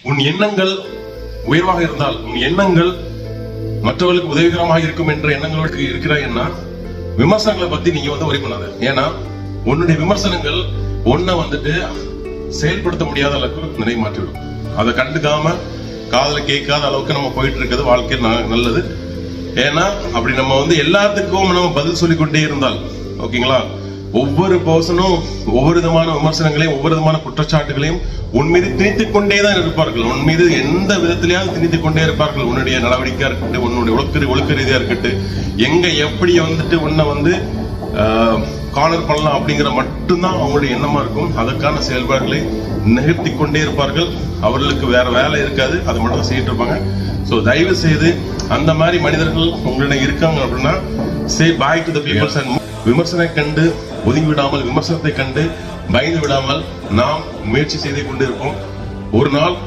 உன் எண்ணங்கள் உயர்வாக இருந்தால், உன் எண்ணங்கள் மற்றவர்களுக்கு உதவிகரமாக இருக்கும் என்ற எண்ணங்களுக்கு இருக்கிறாய்னா விமர்சனங்களை பத்தி நீங்க ஒரி பண்ணாத. ஏன்னா உன்னுடைய விமர்சனங்கள் ஒன்ன செயல்படுத்த முடியாத அளவுக்கு நிலை மாற்றிவிடும். அதை கண்டுக்காம காதல கேட்காத அளவுக்கு நம்ம போயிட்டு இருக்கிறது வாழ்க்கை நல்லது. ஏன்னா அப்படி நம்ம எல்லாத்துக்கும் நம்ம பதில் சொல்லிக்கொண்டே இருந்தால், ஓகேங்களா, ஒவ்வொரு பர்சனும் ஒவ்வொரு விதமான விமர்சனங்களையும் ஒவ்வொரு விதமான குற்றச்சாட்டுகளையும் உன் மீது திணித்துக் கொண்டேதான் இருப்பார்கள். உன் மீது எந்த விதத்திலேயாவது திணித்துக் கொண்டே இருப்பார்கள். உன்னுடைய நடவடிக்கையா இருக்கட்டும், உன்னுடைய ஒழுக்க ரீதியா இருக்கட்டும், எங்க எப்படி உன்னை கார்னர் பண்ணலாம் அப்படிங்கிற மட்டும்தான் அவங்களுடைய எண்ணமா இருக்கும். அதற்கான செயல்பாடுகளை நிகழ்த்தி கொண்டே இருப்பார்கள். அவர்களுக்கு வேற வேலை இருக்காது, அதை மட்டும் தான் செய்யிட்டு இருப்பாங்க. ஸோ தயவு செய்து அந்த மாதிரி மனிதர்கள் உங்களிடம் இருக்காங்க அப்படின்னா சே பாய் டு தி பீப்புள்ஸ் அண்ட் விமர்சனம் கண்டு ஒதுங்கி விடாமல், விமர்சனத்தை கண்டு பயந்து விடாமல் நாம் முயற்சி செய்து கொண்டிருப்போம். ஒரு நாள்